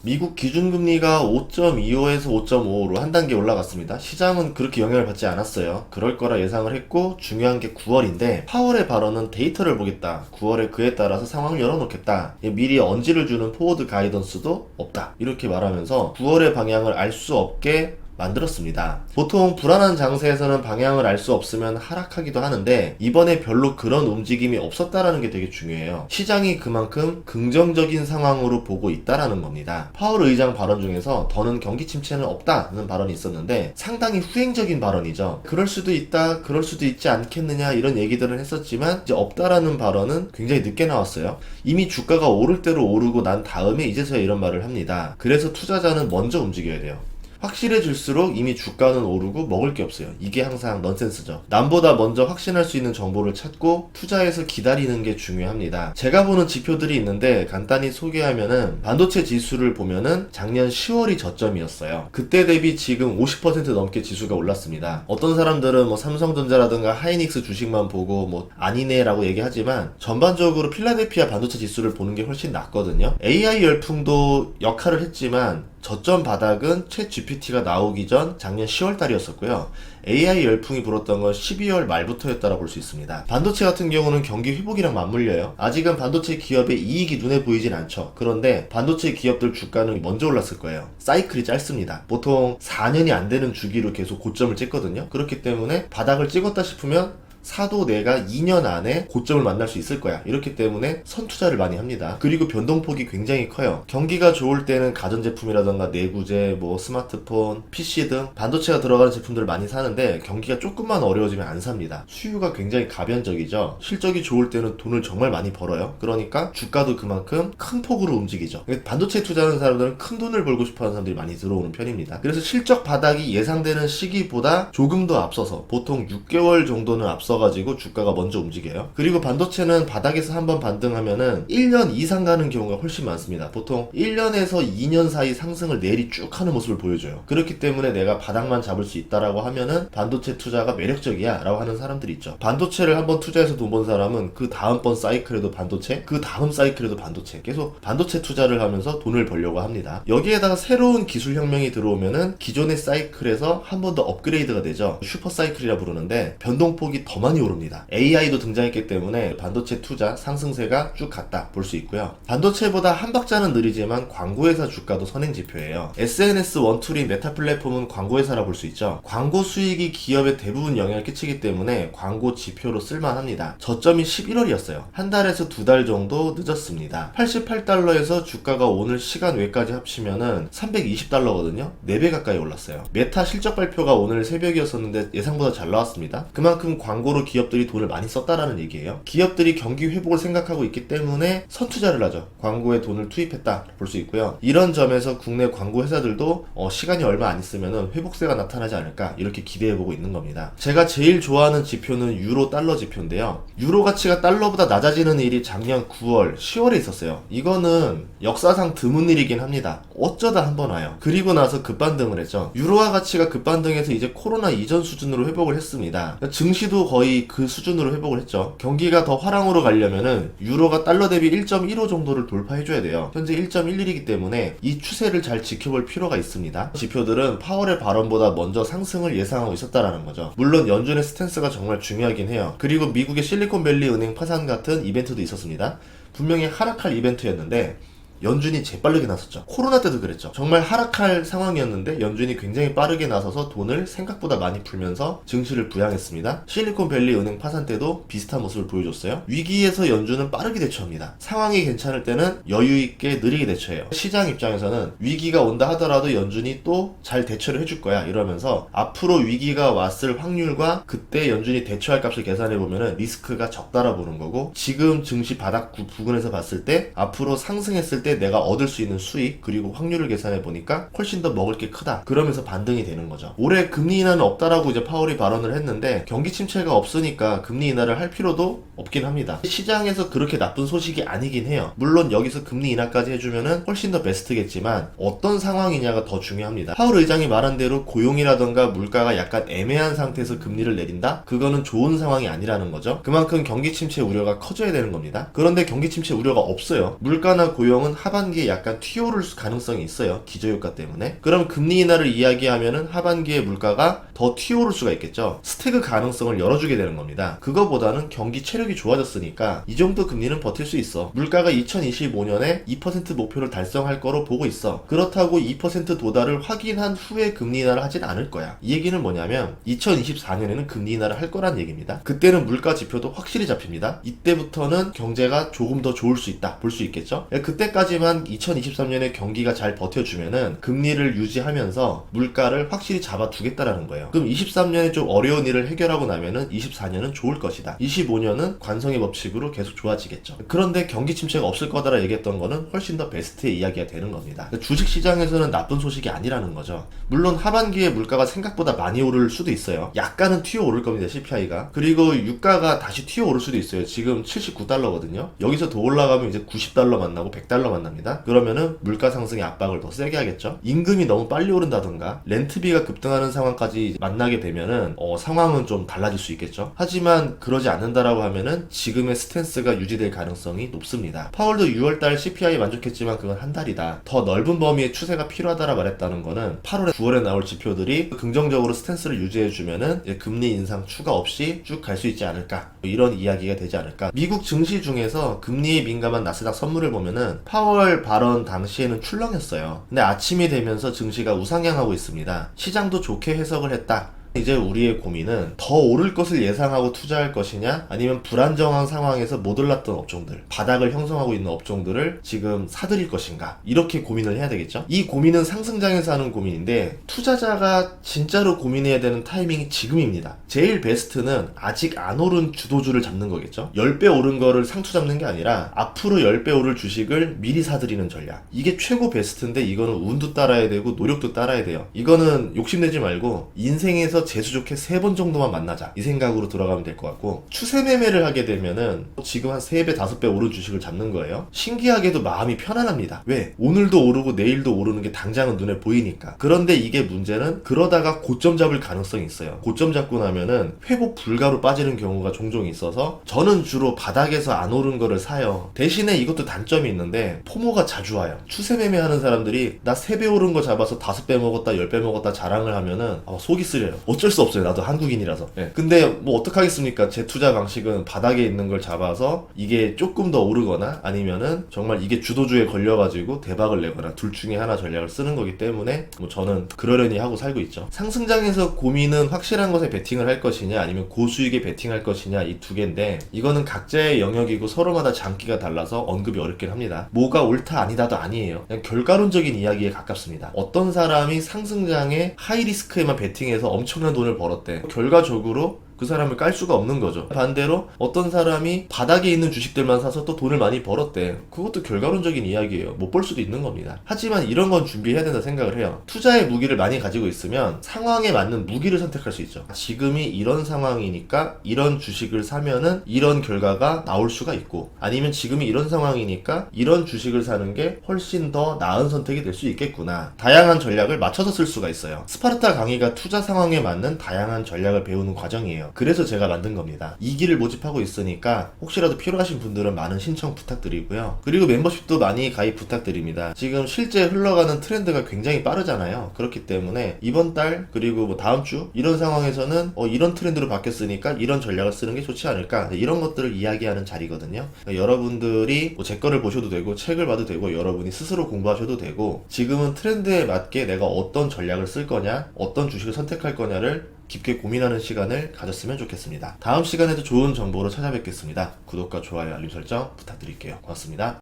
미국 기준금리가 5.25에서 5.55로 한 단계 올라갔습니다. 시장은 그렇게 영향을 받지 않았어요. 그럴 거라 예상을 했고, 중요한 게 9월인데 파월의 발언은 데이터를 보겠다, 9월에 그에 따라서 상황을 열어놓겠다, 미리 언지를 주는 포워드 가이던스도 없다, 이렇게 말하면서 9월의 방향을 알 수 없게 만들었습니다. 보통 불안한 장세에서는 방향을 알 수 없으면 하락하기도 하는데, 이번에 별로 그런 움직임이 없었다라는 게 되게 중요해요. 시장이 그만큼 긍정적인 상황으로 보고 있다라는 겁니다. 파월 의장 발언 중에서 더는 경기 침체는 없다는 발언이 있었는데, 상당히 후행적인 발언이죠. 그럴 수도 있다, 그럴 수도 있지 않겠느냐, 이런 얘기들은 했었지만 이제 없다라는 발언은 굉장히 늦게 나왔어요. 이미 주가가 오를 대로 오르고 난 다음에 이제서야 이런 말을 합니다. 그래서 투자자는 먼저 움직여야 돼요. 확실해질수록 이미 주가는 오르고 먹을 게 없어요. 이게 항상 넌센스죠. 남보다 먼저 확신할 수 있는 정보를 찾고 투자해서 기다리는 게 중요합니다. 제가 보는 지표들이 있는데 간단히 소개하면은, 반도체 지수를 보면은 작년 10월이 저점이었어요. 그때 대비 지금 50% 넘게 지수가 올랐습니다. 어떤 사람들은 뭐 삼성전자라든가 하이닉스 주식만 보고 뭐 아니네 라고 얘기하지만, 전반적으로 필라델피아 반도체 지수를 보는 게 훨씬 낫거든요. AI 열풍도 역할을 했지만 저점 바닥은 챗 GPT가 나오기 전 작년 10월 달이었었고요. AI 열풍이 불었던 건 12월 말부터였다고 볼 수 있습니다. 반도체 같은 경우는 경기 회복이랑 맞물려요. 아직은 반도체 기업의 이익이 눈에 보이진 않죠. 그런데 반도체 기업들 주가는 먼저 올랐을 거예요. 사이클이 짧습니다. 보통 4년이 안 되는 주기로 계속 고점을 찍거든요. 그렇기 때문에 바닥을 찍었다 싶으면 사도 내가 2년 안에 고점을 만날 수 있을 거야. 이렇기 때문에 선투자를 많이 합니다. 그리고 변동폭이 굉장히 커요. 경기가 좋을 때는 가전제품이라던가 내구재, 뭐 스마트폰, PC 등 반도체가 들어가는 제품들을 많이 사는데, 경기가 조금만 어려워지면 안 삽니다. 수요가 굉장히 가변적이죠. 실적이 좋을 때는 돈을 정말 많이 벌어요. 그러니까 주가도 그만큼 큰 폭으로 움직이죠. 반도체 투자하는 사람들은 큰 돈을 벌고 싶어하는 사람들이 많이 들어오는 편입니다. 그래서 실적 바닥이 예상되는 시기보다 조금 더 앞서서, 보통 6개월 정도는 가지고 주가가 먼저 움직여요. 그리고 반도체는 바닥에서 한번 반등하면은 1년 이상 가는 경우가 훨씬 많습니다. 보통 1년에서 2년 사이 상승을 내리 쭉 하는 모습을 보여줘요. 그렇기 때문에 내가 바닥만 잡을 수 있다라고 하면은 반도체 투자가 매력적이야 라고 하는 사람들이 있죠. 반도체를 한번 투자해서 돈 번 사람은 그 다음번 사이클에도 반도체, 그 다음 사이클에도 반도체, 계속 반도체 투자를 하면서 돈을 벌려고 합니다. 여기에다가 새로운 기술 혁명이 들어오면은 기존의 사이클에서 한 번 더 업그레이드가 되죠. 슈퍼 사이클이라 부르는데, 변동폭이 더 많이 오릅니다. AI도 등장했기 때문에 반도체 투자 상승세가 쭉 갔다 볼 수 있고요. 반도체보다 한 박자는 느리지만 광고회사 주가도 선행 지표예요. SNS 원툴인 메타 플랫폼은 광고회사라 볼 수 있죠. 광고 수익이 기업에 대부분 영향을 끼치기 때문에 광고 지표로 쓸만합니다. 저점이 11월이었어요. 한 달에서 두 달 정도 늦었습니다. 88달러에서 주가가 오늘 시간 외까지 합치면은 320달러거든요. 4배 가까이 올랐어요. 메타 실적 발표가 오늘 새벽이었었는데 예상보다 잘 나왔습니다. 그만큼 광고로 기업들이 돈을 많이 썼다라는 얘기예요. 기업들이 경기 회복을 생각하고 있기 때문에 선투자를 하죠. 광고에 돈을 투입했다 볼 수 있고요. 이런 점에서 국내 광고 회사들도 시간이 얼마 안 있으면 회복세가 나타나지 않을까, 이렇게 기대해보고 있는 겁니다. 제가 제일 좋아하는 지표는 유로 달러 지표인데요. 유로 가치가 달러보다 낮아지는 일이 작년 9월, 10월에 있었어요. 이거는 역사상 드문 일이긴 합니다. 어쩌다 한번 와요. 그리고 나서 급반등을 했죠. 유로화 가치가 급반등해서 이제 코로나 이전 수준으로 회복을 했습니다. 증시도 거의 그 수준으로 회복을 했죠. 경기가 더 화랑으로 가려면은 유로가 달러 대비 1.15 정도를 돌파해줘야 돼요. 현재 1.11이기 때문에 이 추세를 잘 지켜볼 필요가 있습니다. 지표들은 파월의 발언보다 먼저 상승을 예상하고 있었다라는 거죠. 물론 연준의 스탠스가 정말 중요하긴 해요. 그리고 미국의 실리콘밸리 은행 파산 같은 이벤트도 있었습니다. 분명히 하락할 이벤트였는데 연준이 재빠르게 나섰죠. 코로나 때도 그랬죠. 정말 하락할 상황이었는데 연준이 굉장히 빠르게 나서서 돈을 생각보다 많이 풀면서 증시를 부양했습니다. 실리콘밸리 은행 파산 때도 비슷한 모습을 보여줬어요. 위기에서 연준은 빠르게 대처합니다. 상황이 괜찮을 때는 여유있게 느리게 대처해요. 시장 입장에서는 위기가 온다 하더라도 연준이 또 잘 대처를 해줄 거야 이러면서, 앞으로 위기가 왔을 확률과 그때 연준이 대처할 값을 계산해보면 리스크가 적다라 보는 거고, 지금 증시 바닥 부근에서 봤을 때 앞으로 상승했을 때 내가 얻을 수 있는 수익, 그리고 확률을 계산해 보니까 훨씬 더 먹을 게 크다. 그러면서 반등이 되는 거죠. 올해 금리 인하는 없다라고 이제 파월이 발언을 했는데, 경기 침체가 없으니까 금리 인하를 할 필요도 없긴 합니다. 시장에서 그렇게 나쁜 소식이 아니긴 해요. 물론 여기서 금리 인하까지 해주면은 훨씬 더 베스트겠지만 어떤 상황이냐가 더 중요합니다. 파월 의장이 말한 대로 고용이라던가 물가가 약간 애매한 상태에서 금리를 내린다? 그거는 좋은 상황이 아니라는 거죠. 그만큼 경기 침체 우려가 커져야 되는 겁니다. 그런데 경기 침체 우려가 없어요. 물가나 고용은 하반기에 약간 튀어오를 가능성이 있어요. 기저효과 때문에. 그럼 금리 인하를 이야기하면은 하반기에 물가가 더 튀어오를 수가 있겠죠. 스태그 가능성을 열어주게 되는 겁니다. 그거보다는 경기 체력이 좋아졌으니까 이 정도 금리는 버틸 수 있어. 물가가 2025년에 2% 목표를 달성할 거로 보고 있어. 그렇다고 2% 도달을 확인한 후에 금리 인하를 하진 않을 거야. 이 얘기는 뭐냐면 2024년에는 금리 인하를 할 거란 얘기입니다. 그때는 물가 지표도 확실히 잡힙니다. 이때부터는 경제가 조금 더 좋을 수 있다 볼 수 있겠죠. 그때까지만 2023년에 경기가 잘 버텨주면은 금리를 유지하면서 물가를 확실히 잡아두겠다라는 거예요. 그럼 23년에 좀 어려운 일을 해결하고 나면은 24년은 좋을 것이다. 25년은 관성의 법칙으로 계속 좋아지겠죠. 그런데 경기 침체가 없을 거다라 얘기했던 거는 훨씬 더 베스트의 이야기가 되는 겁니다. 주식시장에서는 나쁜 소식이 아니라는 거죠. 물론 하반기에 물가가 생각보다 많이 오를 수도 있어요. 약간은 튀어오를 겁니다. CPI가. 그리고 유가가 다시 튀어오를 수도 있어요. 지금 79달러거든요. 여기서 더 올라가면 이제 90달러 만나고 100달러 만납니다. 그러면은 물가 상승의 압박을 더 세게 하겠죠. 임금이 너무 빨리 오른다던가 렌트비가 급등하는 상황까지 만나게 되면은 상황은 좀 달라질 수 있겠죠. 하지만 그러지 않는다라고 하면은 지금의 스탠스가 유지될 가능성이 높습니다. 파월도 6월달 CPI 만족했지만 그건 한 달이다. 더 넓은 범위의 추세가 필요하다라 말했다는 거는 8월에 9월에 나올 지표들이 긍정적으로 스탠스를 유지해주면은 금리 인상 추가 없이 쭉 갈 수 있지 않을까, 이런 이야기가 되지 않을까. 미국 증시 중에서 금리에 민감한 나스닥 선물을 보면은 파월 발언 당시에는 출렁였어요. 근데 아침이 되면서 증시가 우상향하고 있습니다. 시장도 좋게 해석을 했다. 이제 우리의 고민은 더 오를 것을 예상하고 투자할 것이냐, 아니면 불안정한 상황에서 못 올랐던 업종들, 바닥을 형성하고 있는 업종들을 지금 사들일 것인가, 이렇게 고민을 해야 되겠죠. 이 고민은 상승장에서 하는 고민인데 투자자가 진짜로 고민해야 되는 타이밍이 지금입니다. 제일 베스트는 아직 안 오른 주도주를 잡는 거겠죠. 10배 오른 거를 상투 잡는 게 아니라 앞으로 10배 오를 주식을 미리 사들이는 전략, 이게 최고 베스트인데 이거는 운도 따라야 되고 노력도 따라야 돼요. 이거는 욕심내지 말고 인생에서 재수 좋게 3번 정도만 만나자, 이 생각으로 돌아가면 될 것 같고, 추세 매매를 하게 되면은 지금 한 3배 5배 오른 주식을 잡는 거예요. 신기하게도 마음이 편안합니다. 왜? 오늘도 오르고 내일도 오르는 게 당장은 눈에 보이니까. 그런데 이게 문제는 그러다가 고점 잡을 가능성이 있어요. 고점 잡고 나면은 회복 불가로 빠지는 경우가 종종 있어서 저는 주로 바닥에서 안 오른 거를 사요. 대신에 이것도 단점이 있는데 포모가 자주 와요. 추세 매매하는 사람들이 나 3배 오른 거 잡아서 5배 먹었다 10배 먹었다 자랑을 하면은 속이 쓰려요. 어쩔 수 없어요. 나도 한국인이라서. 네. 근데 뭐 어떡하겠습니까? 제 투자 방식은 바닥에 있는 걸 잡아서 이게 조금 더 오르거나 아니면은 정말 이게 주도주에 걸려가지고 대박을 내거나 둘 중에 하나 전략을 쓰는 거기 때문에 뭐 저는 그러려니 하고 살고 있죠. 상승장에서 고민은 확실한 것에 베팅을 할 것이냐 아니면 고수익에 베팅할 것이냐, 이 두 개인데 이거는 각자의 영역이고 서로마다 장기가 달라서 언급이 어렵긴 합니다. 뭐가 옳다 아니다도 아니에요. 그냥 결과론적인 이야기에 가깝습니다. 어떤 사람이 상승장에 하이리스크에만 베팅해서 엄청난 돈을 벌었대. 결과적으로 그 사람을 깔 수가 없는 거죠. 반대로 어떤 사람이 바닥에 있는 주식들만 사서 또 돈을 많이 벌었대. 그것도 결과론적인 이야기예요. 못 벌 수도 있는 겁니다. 하지만 이런 건 준비해야 된다 생각을 해요. 투자의 무기를 많이 가지고 있으면 상황에 맞는 무기를 선택할 수 있죠. 지금이 이런 상황이니까 이런 주식을 사면은 이런 결과가 나올 수가 있고, 아니면 지금이 이런 상황이니까 이런 주식을 사는 게 훨씬 더 나은 선택이 될 수 있겠구나. 다양한 전략을 맞춰서 쓸 수가 있어요. 스파르타 강의가 투자 상황에 맞는 다양한 전략을 배우는 과정이에요. 그래서 제가 만든 겁니다. 2기를 모집하고 있으니까 혹시라도 필요하신 분들은 많은 신청 부탁드리고요. 그리고 멤버십도 많이 가입 부탁드립니다. 지금 실제 흘러가는 트렌드가 굉장히 빠르잖아요. 그렇기 때문에 이번 달 그리고 뭐 다음 주 이런 상황에서는 이런 트렌드로 바뀌었으니까 이런 전략을 쓰는 게 좋지 않을까, 이런 것들을 이야기하는 자리거든요. 그러니까 여러분들이 뭐 제 거를 보셔도 되고 책을 봐도 되고 여러분이 스스로 공부하셔도 되고, 지금은 트렌드에 맞게 내가 어떤 전략을 쓸 거냐, 어떤 주식을 선택할 거냐를 깊게 고민하는 시간을 가졌으면 좋겠습니다. 다음 시간에도 좋은 정보로 찾아뵙겠습니다. 구독과 좋아요, 알림 설정 부탁드릴게요. 고맙습니다.